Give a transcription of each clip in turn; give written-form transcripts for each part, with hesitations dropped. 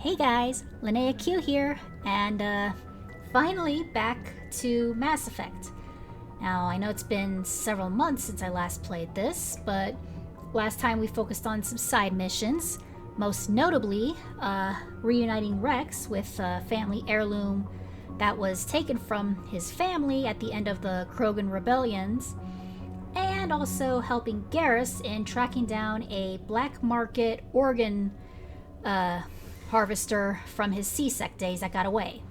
Hey guys, Linnea Q here, and finally back to Mass Effect. Now, I know it's been several months since I last played this, but last time we focused on some side missions, most notably reuniting Rex with a family heirloom that was taken from his family at the end of the Krogan rebellions, and also helping Garrus in tracking down a black market organ harvester from his C-Sec days that got away.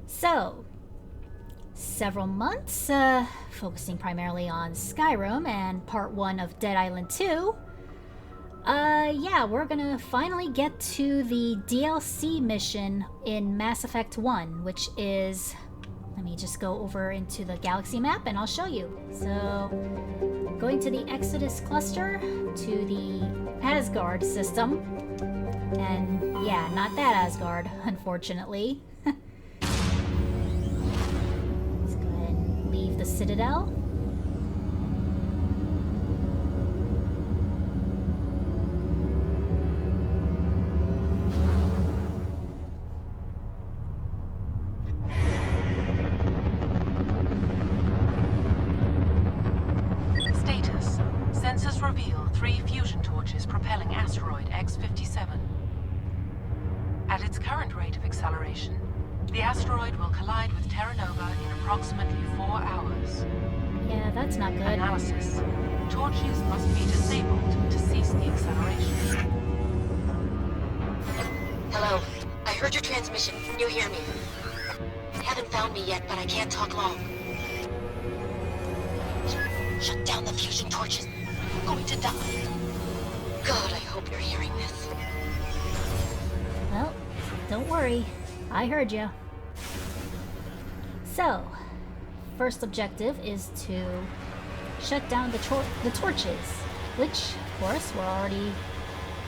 So, several months, focusing primarily on Skyrim and part 1 of Dead Island 2. Yeah, we're gonna finally get to the DLC mission in Mass Effect 1, which is... Let me just go over into the galaxy map and I'll show you. So, going to the Exodus cluster, to the Asgard system. And yeah, not that Asgard, unfortunately. Let's go ahead and leave the Citadel. Status. Sensors reveal 3 fusion torches propelling Asteroid X57. At its current rate of acceleration, the asteroid will collide with Terra Nova in approximately 4 hours. Yeah, that's not good. Analysis. Torches must be disabled to cease the acceleration. Hello. I heard your transmission. Can you hear me? Haven't found me yet, but I can't talk long. Shut down the fusion torches. I'm going to die. God, I hope you're hearing this. Well, don't worry. I heard you. So, first objective is to shut down the torches, which, of course, we're already,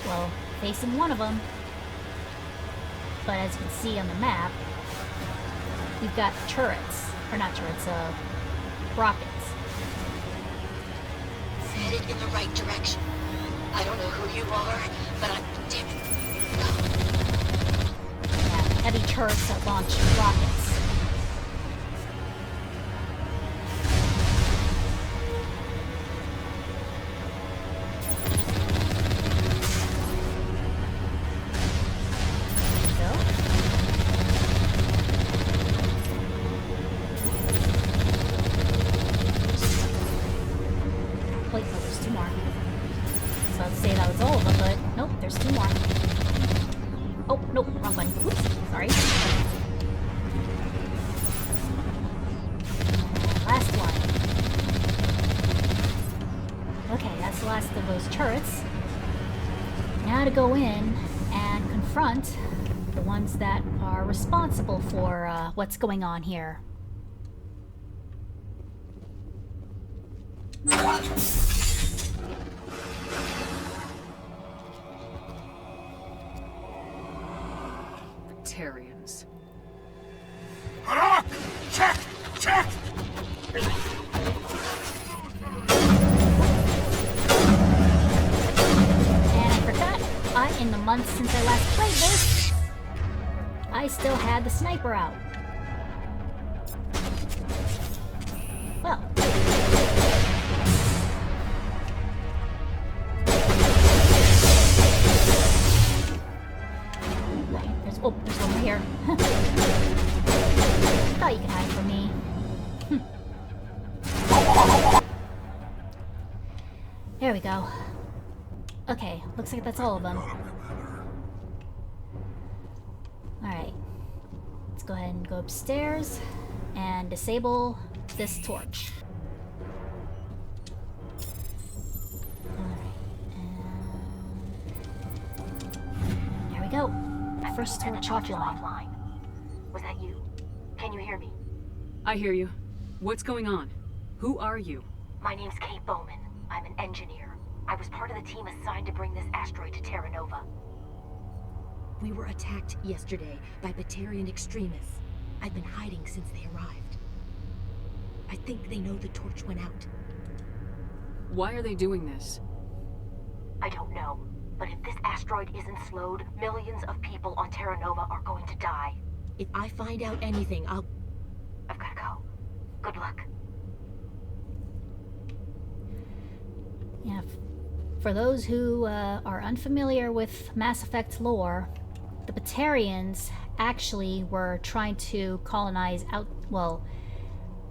well, facing one of them. But as you can see on the map, we've got turrets, or not turrets, rockets. Headed in the right direction. I don't know who you are, but I'm damn it. Yeah, heavy turrets that launch rockets. Wait, no, there's 2 more. I was about to say that was all of them, but nope, there's 2 more. Oh, nope, wrong one. Oops, sorry. Last one. Okay, that's the last of those turrets. Now to go in and confront the ones that are responsible for what's going on here. Batarians. Check! Check! And I forgot, in the months since I last played this, I still had the sniper out. Well. There's one more here. Thought you could hide from me. There we go. Okay, looks like that's all of them. Alright. Let's go ahead and go upstairs and disable this torch. Alright, and there we go. First torch offline. Was that you? Can you hear me? I hear you. What's going on? Who are you? My name's Kate Bowman. I'm an engineer. I was part of the team assigned to bring this asteroid to Terra Nova. We were attacked yesterday by Batarian extremists. I've been hiding since they arrived. I think they know the torch went out. Why are they doing this? I don't know, but if this asteroid asteroid isn't slowed, millions of people on Terra Nova are going to die. If I find out anything, I've gotta go. Good luck. Yeah, for those who are unfamiliar with Mass Effect lore, the Batarians actually were trying to colonize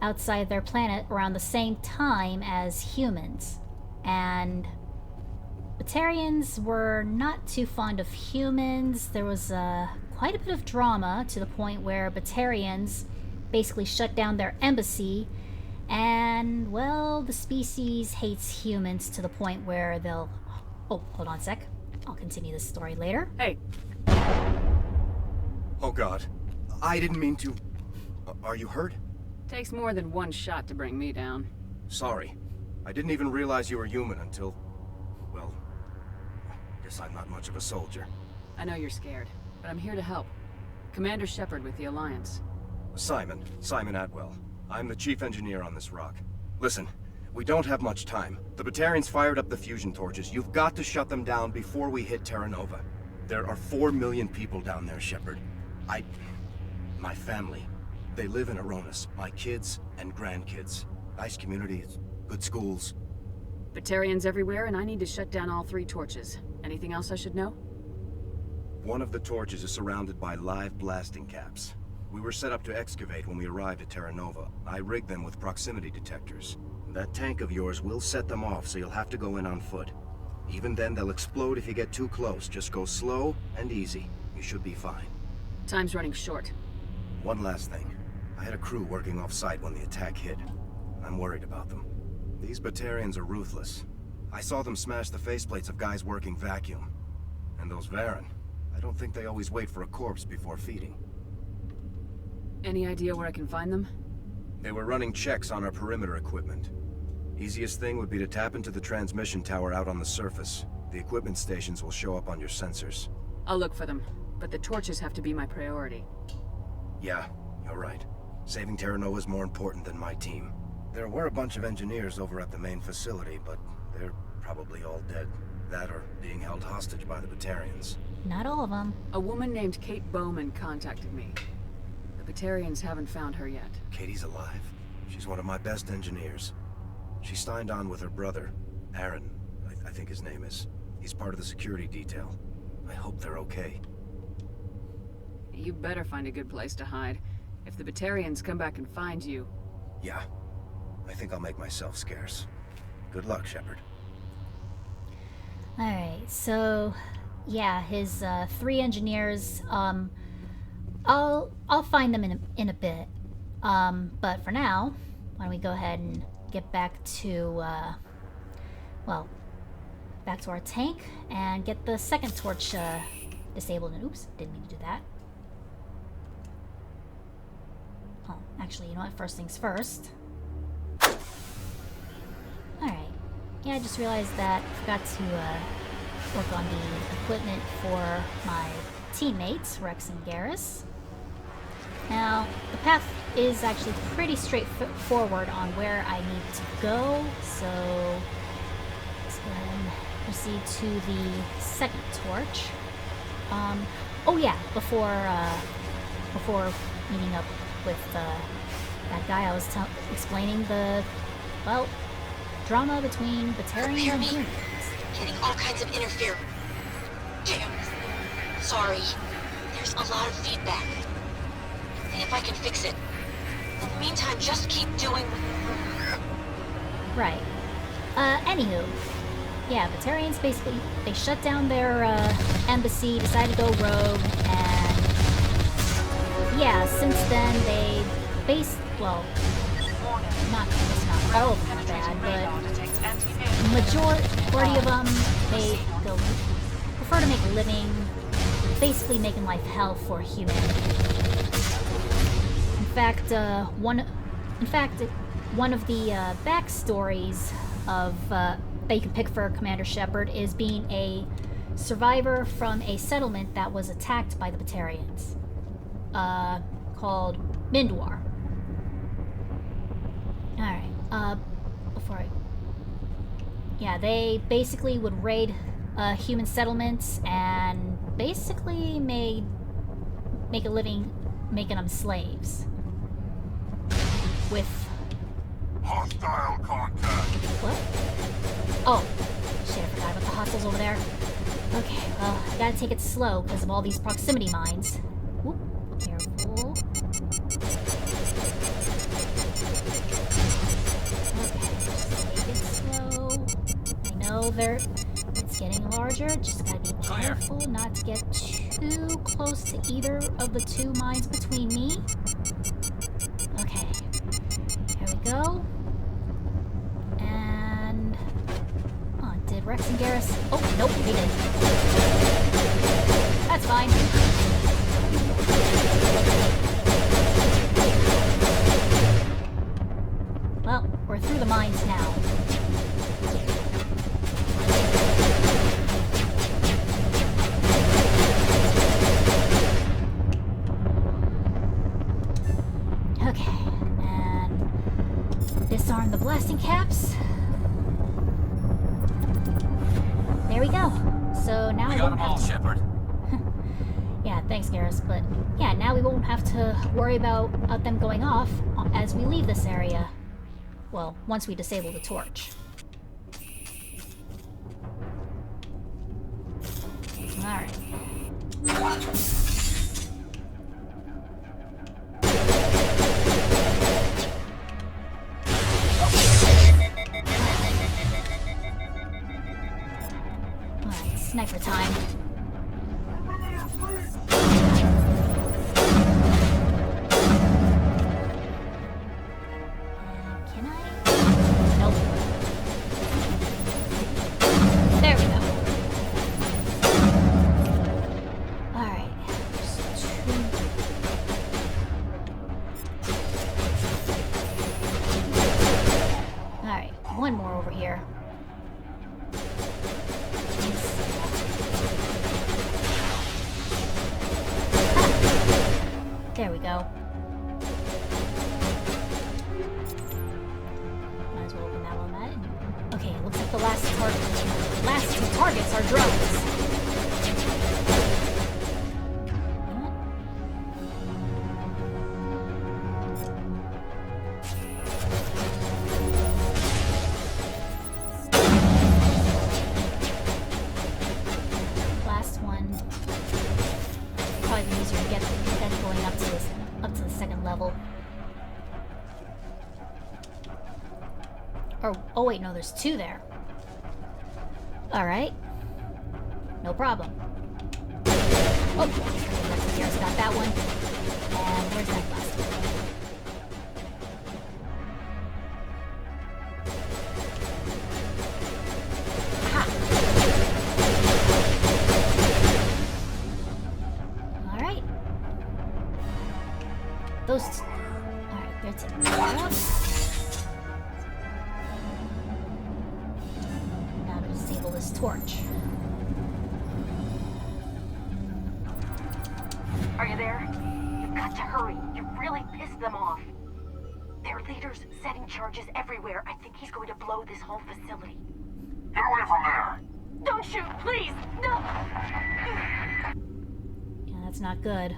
outside their planet around the same time as humans. And Batarians were not too fond of humans. There was quite a bit of drama to the point where Batarians basically shut down their embassy. And, well, the species hates humans to the point where they'll... Oh, hold on a sec. I'll continue this story later. Hey, Oh God, I didn't mean to... Are you hurt? takes more than one shot to bring me down. Sorry. I didn't even realize you were human until... Well, I guess I'm not much of a soldier. I know you're scared, but I'm here to help. Commander Shepard with the Alliance. Simon Atwell. I'm the chief engineer on this rock. Listen, we don't have much time. The Batarians fired up the fusion torches. You've got to shut them down before we hit Terra Nova. There are 4 million people down there, Shepard. My family. They live in Aronis. My kids and grandkids. Nice communities, good schools. Batarians everywhere, and I need to shut down all 3 torches. Anything else I should know? One of the torches is surrounded by live blasting caps. We were set up to excavate when we arrived at Terra Nova. I rigged them with proximity detectors. That tank of yours will set them off, so you'll have to go in on foot. Even then, they'll explode if you get too close. Just go slow and easy. You should be fine. Time's running short. One last thing. I had a crew working off-site when the attack hit. I'm worried about them. These Batarians are ruthless. I saw them smash the faceplates of guys working vacuum. And those Varen, I don't think they always wait for a corpse before feeding. Any idea where I can find them? They were running checks on our perimeter equipment. Easiest thing would be to tap into the transmission tower out on the surface. The equipment stations will show up on your sensors. I'll look for them, but the torches have to be my priority. Yeah, you're right. Saving Terra Nova is more important than my team. There were a bunch of engineers over at the main facility, but they're probably all dead. That or being held hostage by the Batarians. Not all of them. A woman named Kate Bowman contacted me. The Batarians haven't found her yet. Katie's alive. She's one of my best engineers. She signed on with her brother, Aaron, I think his name is. He's part of the security detail. I hope they're okay. You better find a good place to hide. If the Batarians come back and find you... Yeah. I think I'll make myself scarce. Good luck, Shepard. Alright, so... Yeah, his 3 engineers, I'll find them in a bit. But for now, why don't we go ahead and get back to, back to our tank and get the second torch disabled. And oops, didn't mean to do that. Oh, actually, you know what? First things first. Alright. Yeah, I just realized that I forgot to work on the equipment for my teammates, Rex and Garrus. Now, the path is actually pretty straightforward on where I need to go, so let's go ahead and proceed to the second torch. Oh yeah, before meeting up with that guy, I was explaining the, well, drama between Batarian and humans. Getting all kinds of interference. Damn. Sorry. There's a lot of feedback. See if I can fix it. In the meantime, just keep doing... Right. Anywho. Yeah, Batarians basically, they shut down their, embassy, decided to go rogue, and... Yeah, since then, they not all of them are bad, but majority of them, they prefer to make a living, basically making life hell for humanity. In fact, one of the backstories of that you can pick for Commander Shepard is being a survivor from a settlement that was attacked by the Batarians, called Mindwar. Alright, yeah, they basically would raid human settlements and basically make a living making them slaves. With hostile contact. what? Oh, shit! I forgot about the hostiles over there. Okay, well, I gotta take it slow because of all these proximity mines. Whoop, careful. Okay, just take it slow. I know it's getting larger. Just gotta be careful not to get too close to either of the two mines between me. Okay, here we go. And did Rex and Garrus? Oh, nope, they didn't. That's fine. Well, we're through the mines now. Okay, and disarm the blasting caps. There we go. So now We I got won't them all, have to... Shepard. Yeah, thanks, Garrus. But yeah, now we won't have to worry about them going off as we leave this area. Well, once we disable the torch. Alright. Alright, sniper time. Can I? Nope. There we go. Alright. Alright, one more over here. There we go. Might as well open that one. Okay, it looks like the last two targets are drones. Last one. Probably be easier to get than going up to the second level. Or, oh wait, no, there's two there. Alright. No problem. Oh, here's got that one. And where's that last one? Aha! Alright. Those two. Alright, that's it. Now to disable this torch. Are you there? You've got to hurry. You really pissed them off. Their leader's setting charges everywhere. I think he's going to blow this whole facility. Get away from there! Don't shoot, please! No! Yeah, that's not good.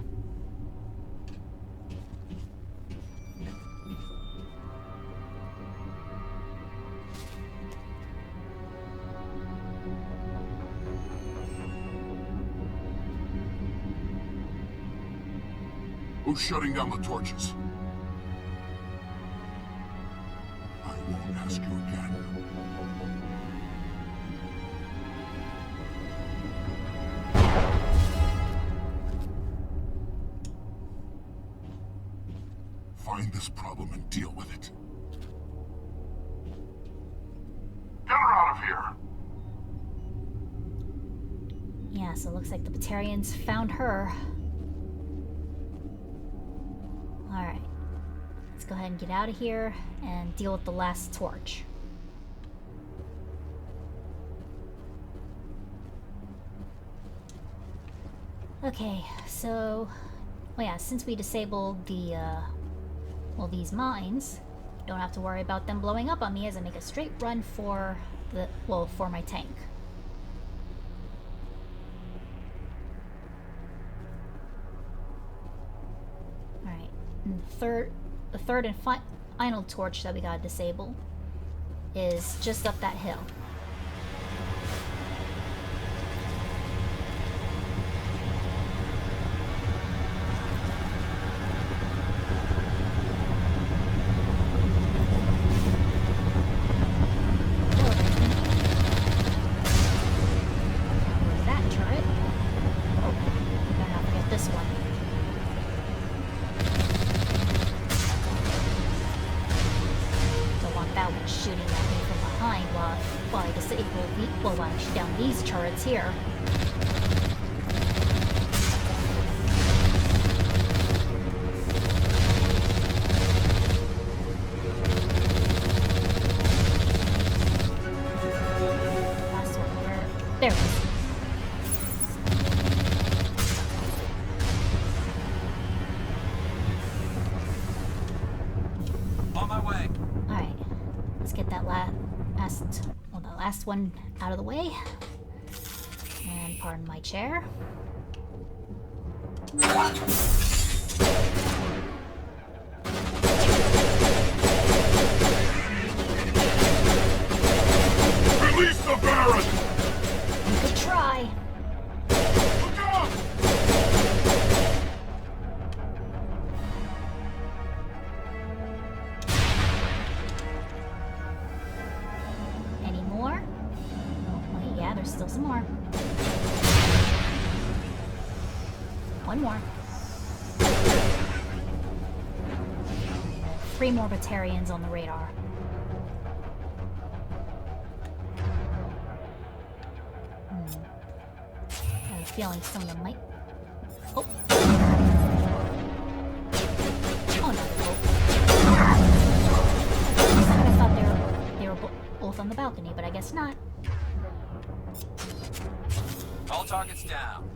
Who's shutting down the torches? I won't ask you again. Find this problem and deal with it. Get her out of here! Yeah, so it looks like the Batarians found her. Alright. Let's go ahead and get out of here and deal with the last torch. Okay, so... well, yeah, since we disabled the, well, these mines, don't have to worry about them blowing up on me as I make a straight run for the, well, for my tank. the third and final torch that we gotta disable is just up that hill. These turrets here. Last one, where? There it is. On my way. Alright, let's get that last one out of the way. And pardon my chair. Release the Baron! You could try. Look out! Any more? Oh, wait, yeah, there's still some more. One more. 3 more Batarians on the radar. I have a feeling some of them might... Oh! Oh no, I thought they were both on the balcony, but I guess not. All targets down.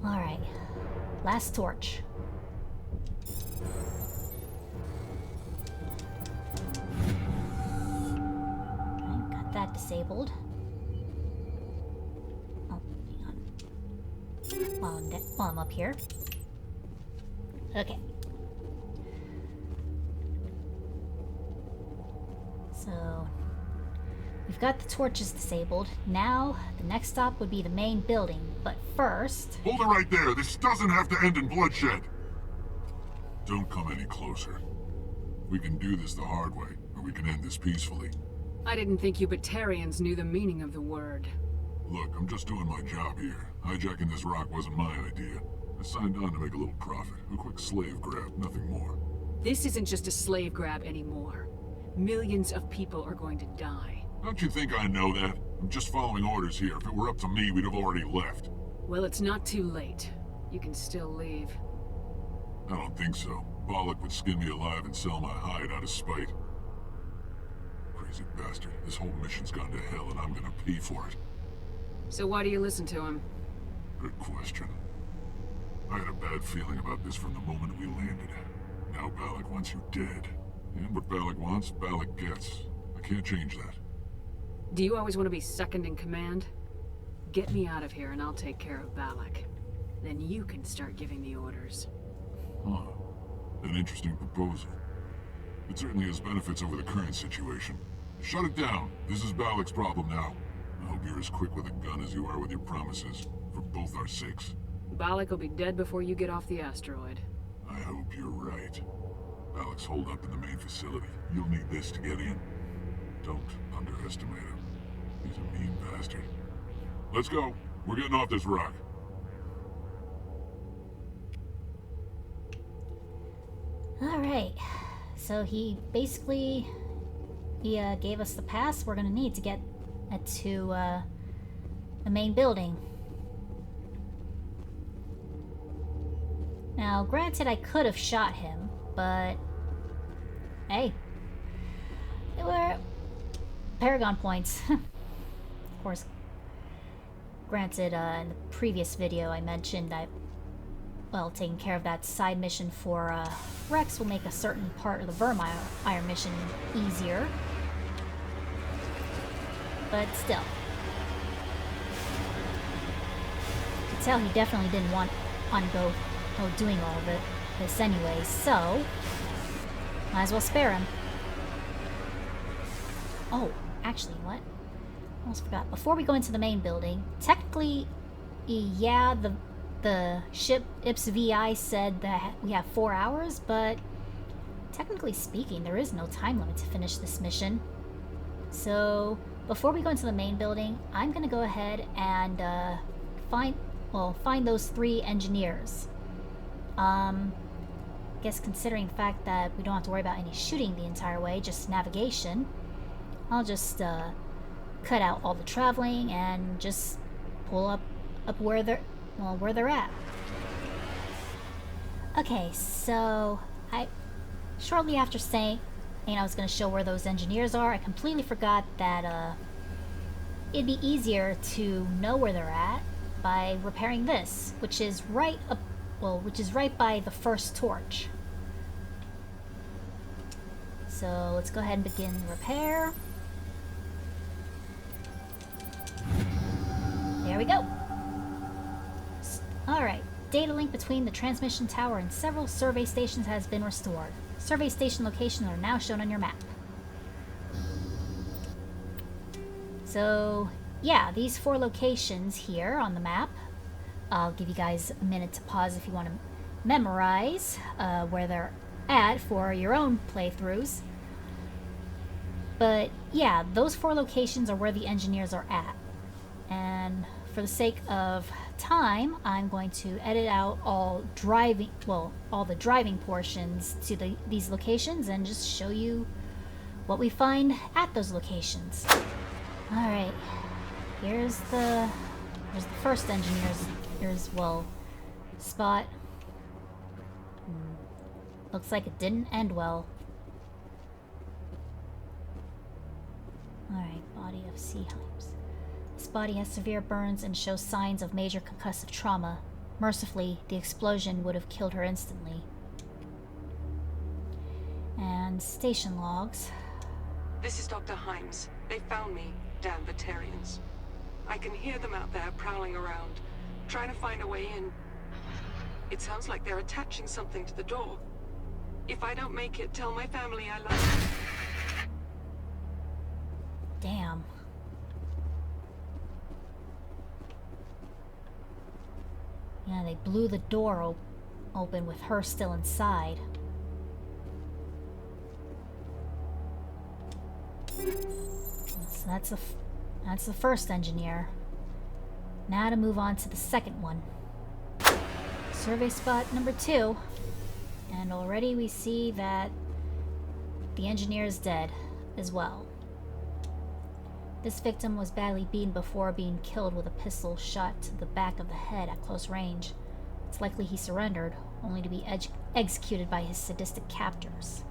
Alright. Last torch. Okay, got that disabled. Oh, hang on. While I'm up here. Okay. So... we've got the torches disabled. Now, the next stop would be the main building. But first... Hold it right there. This doesn't have to end in bloodshed. Don't come any closer. We can do this the hard way, or we can end this peacefully. I didn't think you Batarians knew the meaning of the word. Look, I'm just doing my job here. Hijacking this rock wasn't my idea. I signed on to make a little profit. A quick slave grab, nothing more. This isn't just a slave grab anymore. Millions of people are going to die. Don't you think I know that? I'm just following orders here. If it were up to me, we'd have already left. Well, it's not too late. You can still leave. I don't think so. Bollock would skin me alive and sell my hide out of spite. Crazy bastard. This whole mission's gone to hell and I'm gonna pay for it. So why do you listen to him? Good question. I had a bad feeling about this from the moment we landed. Now Bollock wants you dead. And what Bollock wants, Bollock gets. I can't change that. Do you always want to be second in command? Get me out of here and I'll take care of Balak. Then you can start giving the orders. Huh. An interesting proposal. It certainly has benefits over the current situation. Shut it down. This is Balak's problem now. I hope you're as quick with a gun as you are with your promises. For both our sakes. Balak will be dead before you get off the asteroid. I hope you're right. Balak's holed up in the main facility. You'll need this to get in. Don't underestimate him. He's a mean bastard. Let's go. We're getting off this rock. Alright. So he basically... he gave us the pass we're gonna need to get to the main building. Now, granted, I could have shot him, but... hey. They were Paragon points. Of course. Granted, in the previous video I mentioned that, well, taking care of that side mission for Rex will make a certain part of the Vermeer mission easier. But still. You can tell he definitely didn't want to go doing all of this anyway, so might as well spare him. Oh, actually, what? Almost forgot. Before we go into the main building, technically, yeah, the ship Ips VI said that we have 4 hours, but technically speaking, there is no time limit to finish this mission. So, before we go into the main building, I'm gonna go ahead and find those 3 engineers. Guess considering the fact that we don't have to worry about any shooting the entire way, just navigation, I'll just cut out all the traveling and just pull up where they're at. Okay, so shortly after saying I was going to show where those engineers are, I completely forgot that it'd be easier to know where they're at by repairing this, which is right by the first torch. So let's go ahead and begin repair. There we go. Alright, data link between the transmission tower and several survey stations has been restored. Survey station locations are now shown on your map. So, yeah, these 4 locations here on the map. I'll give you guys a minute to pause if you want to memorize where they're at for your own playthroughs. But, yeah, those 4 locations are where the engineers are at. And for the sake of time, I'm going to edit out all the driving portions to these locations and just show you what we find at those locations. Alright, here's the first engineer's spot. Looks like it didn't end well. Alright, body of Seaheims. His body has severe burns and shows signs of major concussive trauma. Mercifully, the explosion would have killed her instantly. And station logs. This is Dr. Himes. They found me, damn Batarians. I can hear them out there prowling around, trying to find a way in. It sounds like they're attaching something to the door. If I don't make it, tell my family I love them. Damn. Yeah, they blew the door open with her still inside. So that's the first engineer. Now to move on to the second one. Survey spot number 2. And already we see that the engineer is dead as well. This victim was badly beaten before being killed with a pistol shot to the back of the head at close range. It's likely he surrendered, only to be executed by his sadistic captors.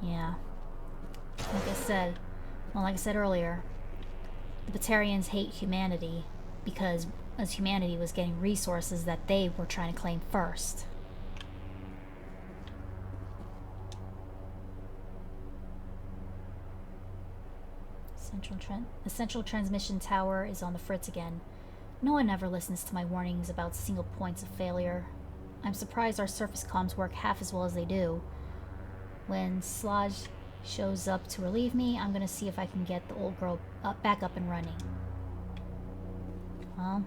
Yeah. Like I said earlier, the Batarians hate humanity because as humanity was getting resources that they were trying to claim first. The central transmission tower is on the fritz again. No one ever listens to my warnings about single points of failure. I'm surprised our surface comms work half as well as they do. When Sludge shows up to relieve me, I'm gonna see if I can get the old girl back up and running. Well,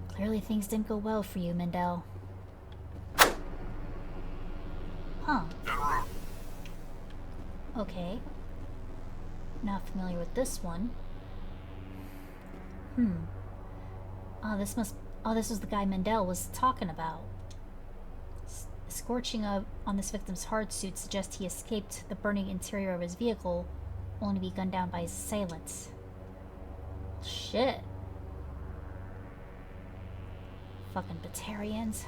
clearly things didn't go well for you, Mendel. Huh. Okay. Not familiar with this one. This was the guy Mendel was talking about. Scorching on this victim's hard suit suggests he escaped the burning interior of his vehicle, only to be gunned down by his assailants. Shit. Fucking Batarians.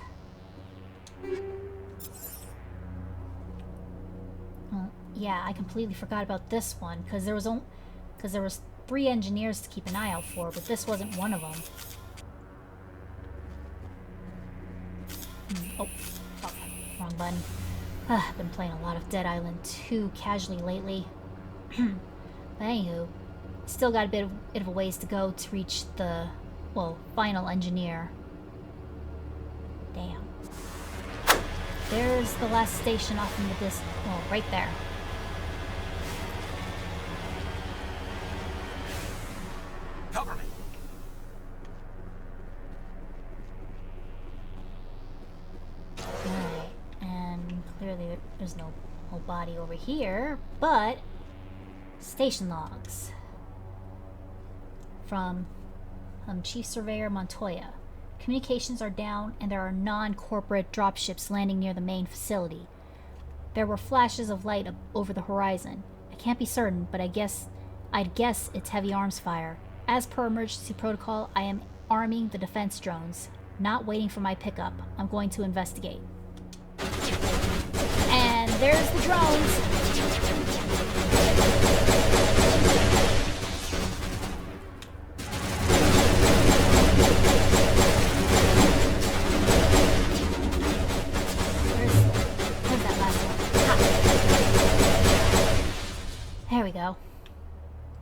Yeah, I completely forgot about this one because there was 3 engineers to keep an eye out for, but this wasn't one of them. Oh, fuck. Wrong button. I've been playing a lot of Dead Island 2 casually lately. But anywho, still got a bit of a ways to go to reach the, well, final engineer. Damn. There's the last station off in the distance. Well, right there. Cover me. Alright, and clearly there's no whole body over here, but station logs from Chief Surveyor Montoya. Communications are down and there are non-corporate dropships landing near the main facility. There were flashes of light over the horizon. I can't be certain, but I'd guess it's heavy arms fire. As per emergency protocol, I am arming the defense drones. Not waiting for my pickup. I'm going to investigate. And there's the drones! Where's that last one? Ha. There we go.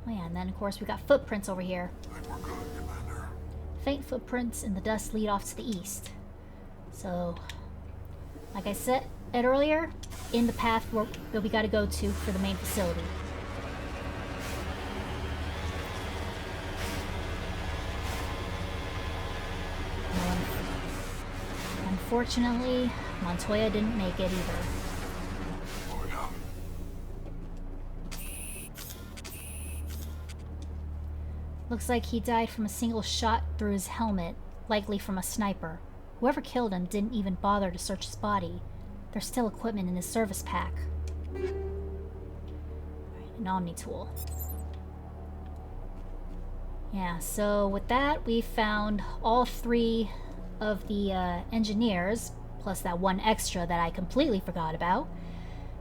Oh yeah, and then of course we got footprints over here. Faint footprints in the dust lead off to the east. So, like I said earlier, in the path where we gotta go to for the main facility. Unfortunately, Montoya didn't make it either. Looks like he died from a single shot through his helmet, likely from a sniper. Whoever killed him didn't even bother to search his body. There's still equipment in his service pack. An Omni tool. Yeah, so with that, we found all 3 of the engineers, plus that one extra that I completely forgot about,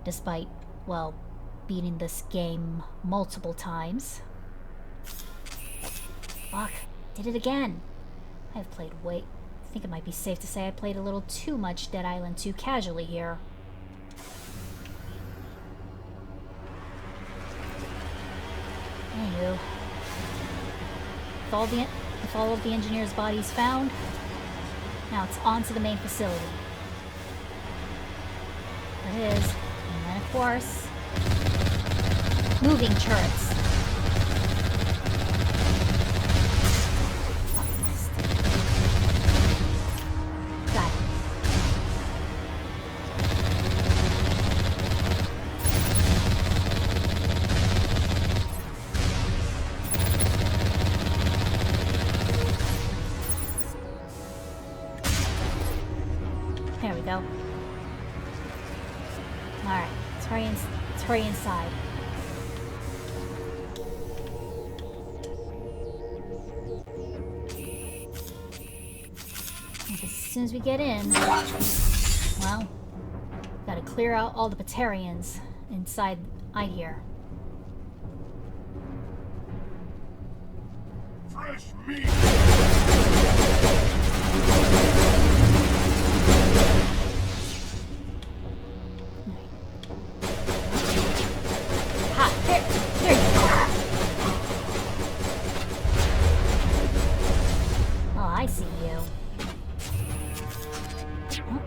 despite, well, beating this game multiple times. Fuck, did it again. I've played I think it might be safe to say I played a little too much Dead Island 2 casually here. Anywho. With all of the engineers' bodies found, now it's on to the main facility. There it is. And then, of course, moving turrets. Got it. There we go. Alright, let's hurry inside. And as soon as we get in, well, gotta clear out all the Batarians inside here. Fresh meat! There you go. Oh, I see you. Huh?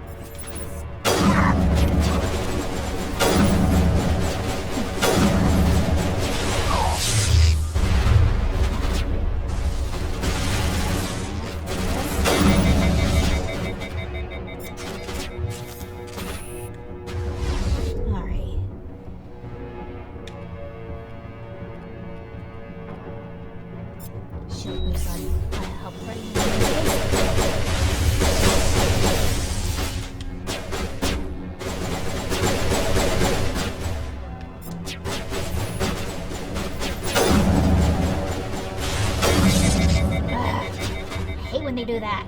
When they do that.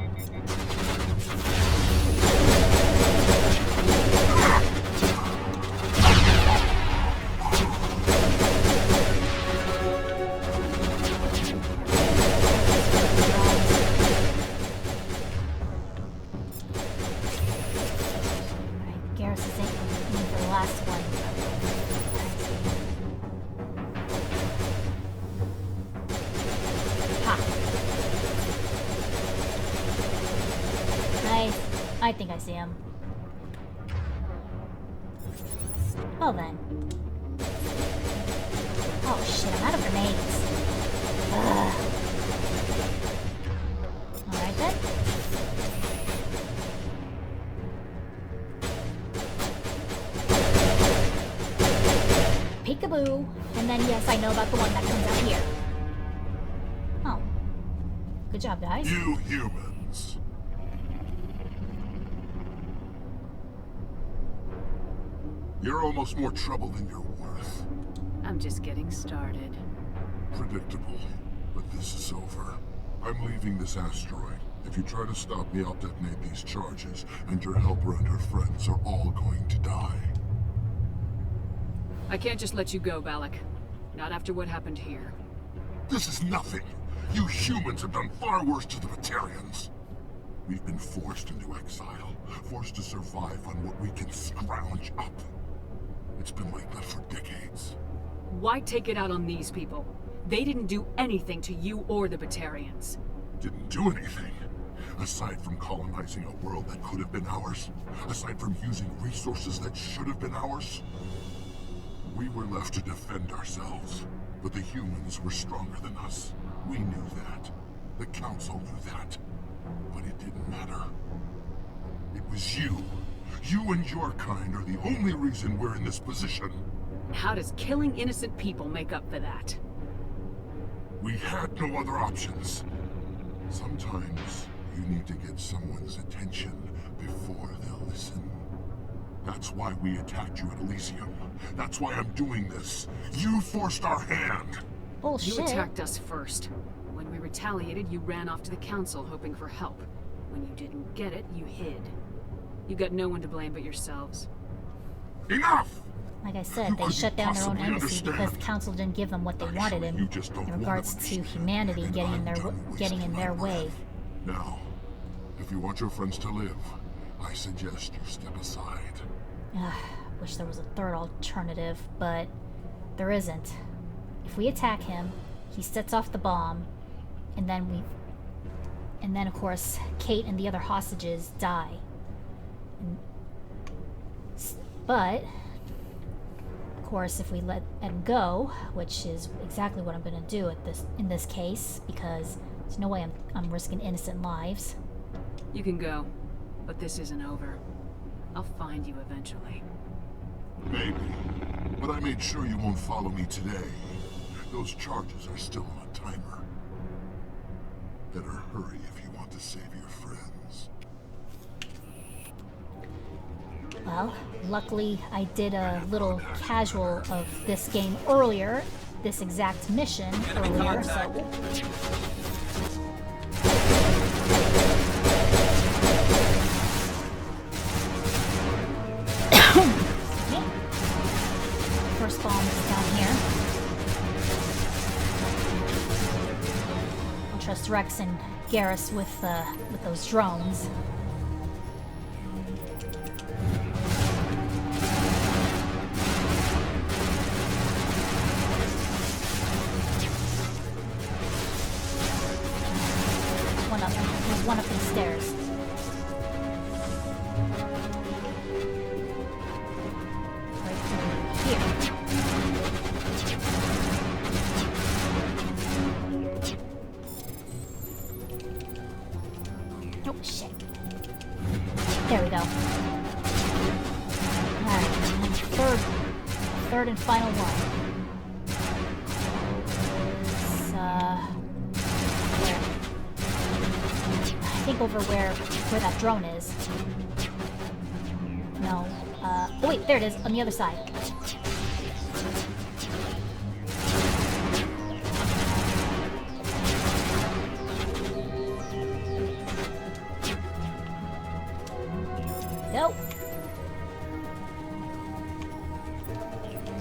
I think I see him. Well then. Oh shit, I'm out of grenades. Ugh. Alright then. Peekaboo. And then yes, I know about the one that comes out here. Oh. Good job, guys. You humans. You're almost more trouble than you're worth. I'm just getting started. Predictable, but this is over. I'm leaving this asteroid. If you try to stop me, I'll detonate these charges, and your helper and her friends are all going to die. I can't just let you go, Balak. Not after what happened here. This is nothing. You humans have done far worse to the Batarians. We've been forced into exile, forced to survive on what we can scrounge up. It's been like that for decades. Why take it out on these people? They didn't do anything to you or the Batarians. Didn't do anything. Aside from colonizing a world that could have been ours. Aside from using resources that should have been ours. We were left to defend ourselves. But the humans were stronger than us. We knew that. The Council knew that. But it didn't matter. It was you. You and your kind are the only reason we're in this position. How does killing innocent people make up for that? We had no other options. Sometimes you need to get someone's attention before they'll listen. That's why we attacked you at Elysium. That's why I'm doing this. You forced our hand. Bullshit. You attacked us first. When we retaliated, you ran off to the Council hoping for help. When you didn't get it, you hid. You got no one to blame but yourselves. Enough! Like I said, You they couldn't shut down their own possibly embassy because the understand. council didn't give them what they wanted Actually, you just don't in regards wanna to understand, humanity and getting I'm done in wasting their my way. breath. Now, if you want your friends to live, I suggest you step aside. Wish there was a third alternative, but there isn't. If we attack him, he sets off the bomb, and then of course Kate and the other hostages die. But of course, if we let him go, which is exactly what I'm going to do in this case, because there's no way I'm risking innocent lives. You can go, but this isn't over. I'll find you eventually. Maybe. But I made sure you won't follow me today. Those charges are still on a timer. Better hurry if you want to save your friends. Well, luckily I did a little casual of this game earlier, this exact mission earlier, so... First bomb is down here. I'll trust Rex and Garrus with those drones. There's one up these stairs. Oh, shit. There we go. Alright, third and final one. I think over where that drone is. No. Oh wait, there it is, on the other side. Nope.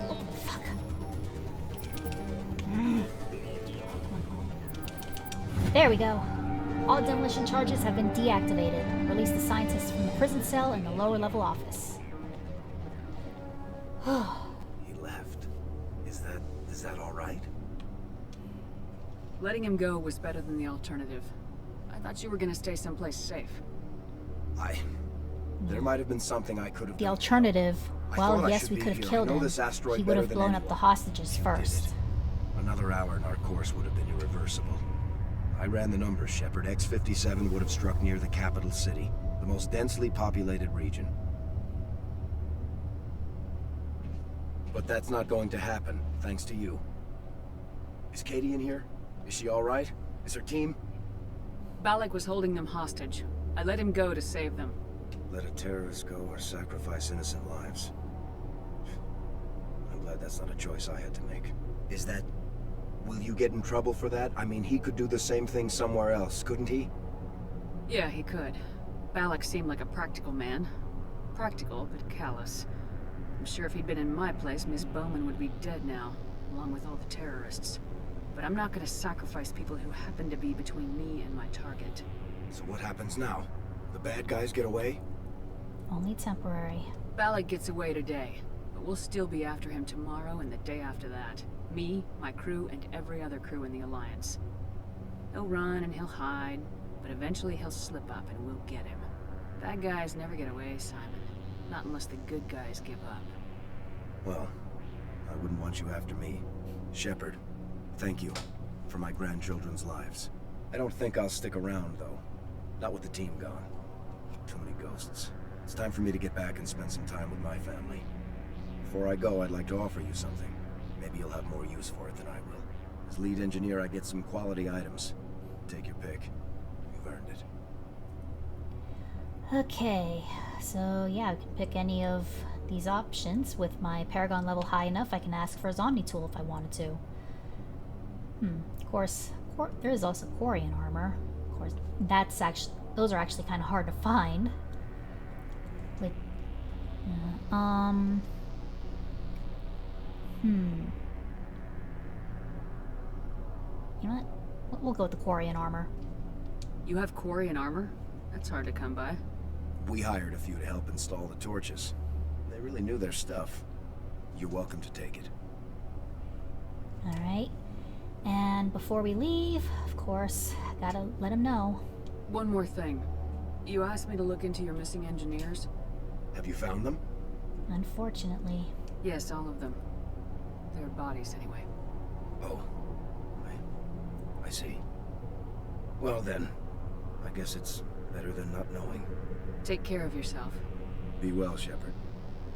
Oh, fuck. There we go. All demolition charges have been deactivated. Release the scientists from the prison cell in the lower level office. He left. Is that all right? Letting him go was better than the alternative. I thought you were gonna stay someplace safe. There might have been something I could have The done. alternative, I well, thought I yes, should we be could have here. I killed know him. this asteroid He would better have than blown up anyone. the hostages You did first. it. Another hour and our course would have been irreversible. I ran the numbers, Shepard. X57 would have struck near the capital city, the most densely populated region. But that's not going to happen, thanks to you. Is Katie in here? Is she all right? Is her team? Balak was holding them hostage. I let him go to save them. Let a terrorist go or sacrifice innocent lives. I'm glad that's not a choice I had to make. Is that... Will you get in trouble for that? I mean, he could do the same thing somewhere else, couldn't he? Yeah, he could. Balak seemed like a practical man. Practical, but callous. I'm sure if he'd been in my place, Miss Bowman would be dead now, along with all the terrorists. But I'm not gonna sacrifice people who happen to be between me and my target. So what happens now? The bad guys get away? Only temporary. Balak gets away today, but we'll still be after him tomorrow and the day after that. Me, my crew, and every other crew in the Alliance. He'll run and he'll hide, but eventually he'll slip up and we'll get him. Bad guys never get away, Simon. Not unless the good guys give up. Well, I wouldn't want you after me. Shepard, thank you for my grandchildren's lives. I don't think I'll stick around, though. Not with the team gone. Too many ghosts. It's time for me to get back and spend some time with my family. Before I go, I'd like to offer you something. Maybe you'll have more use for it than I will. As lead engineer, I get some quality items. Take your pick. You've earned it. Okay, so yeah, I can pick any of these options. With my Paragon level high enough, I can ask for his Omni tool if I wanted to. Of course, there is also Quarian armor. Of course, those are actually kind of hard to find. Like, You know what? We'll go with the Quarian armor. You have Quarian armor? That's hard to come by. We hired a few to help install the torches. They really knew their stuff. You're welcome to take it. Alright. And before we leave, of course, gotta let him know. One more thing. You asked me to look into your missing engineers? Have you found them? Unfortunately. Yes, all of them. Their bodies, anyway. Oh. I see. Well then, I guess it's better than not knowing. Take care of yourself. Be well, Shepard.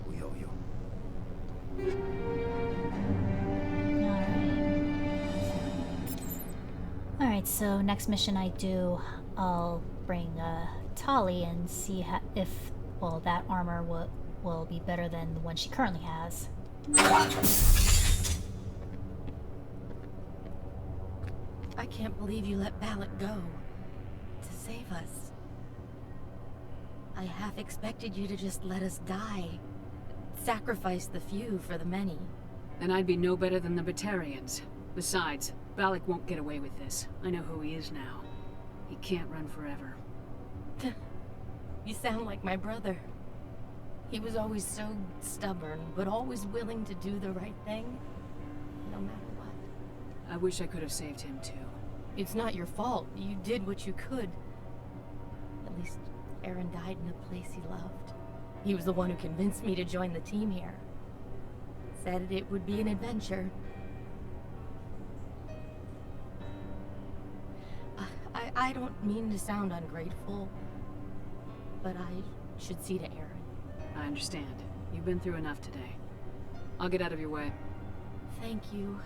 We owe you. Alright, so next mission I do, I'll bring Tali and see if, well, that armor will be better than the one she currently has. I can't believe you let Balak go. To save us. I half expected you to just let us die. Sacrifice the few for the many. And I'd be no better than the Batarians. Besides, Balak won't get away with this. I know who he is now. He can't run forever. You sound like my brother. He was always so stubborn, but always willing to do the right thing, no matter what. I wish I could have saved him too. It's not your fault. You did what you could. At least Aaron died in a place he loved. He was the one who convinced me to join the team here. Said it would be an adventure. I don't mean to sound ungrateful, but I should see to Aaron. I understand. You've been through enough today. I'll get out of your way. Thank you.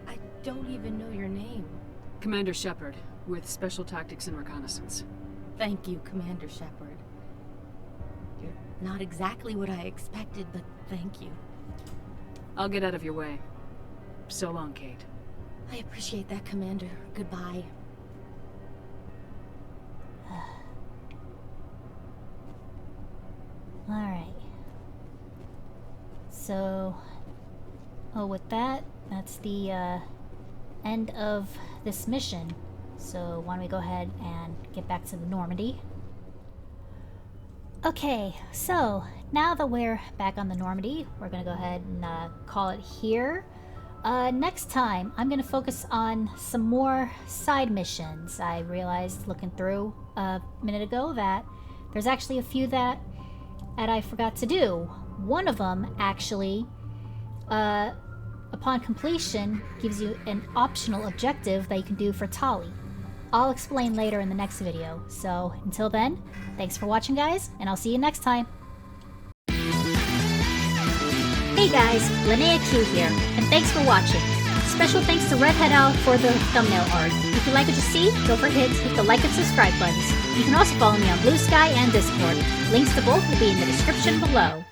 I don't even know your name. Commander Shepard, with Special Tactics and Reconnaissance. Thank you, Commander Shepard. You're not exactly what I expected, but thank you. I'll get out of your way. So long, Kate. I appreciate that, Commander. Goodbye. Alright. So, with that, that's the end of this mission. So why don't we go ahead and get back to the Normandy. Okay, so now that we're back on the Normandy, we're gonna go ahead and call it here. Next time, I'm gonna focus on some more side missions. I realized looking through a minute ago that there's actually a few that I forgot to do. One of them, actually, upon completion, gives you an optional objective that you can do for Tali. I'll explain later in the next video. So, until then, thanks for watching, guys, and I'll see you next time. Hey guys, Linnea Q here, and thanks for watching. Special thanks to Redhead Owl for the thumbnail art. If you like what you see, don't forget to hit the like and subscribe buttons. You can also follow me on Blue Sky and Discord. Links to both will be in the description below.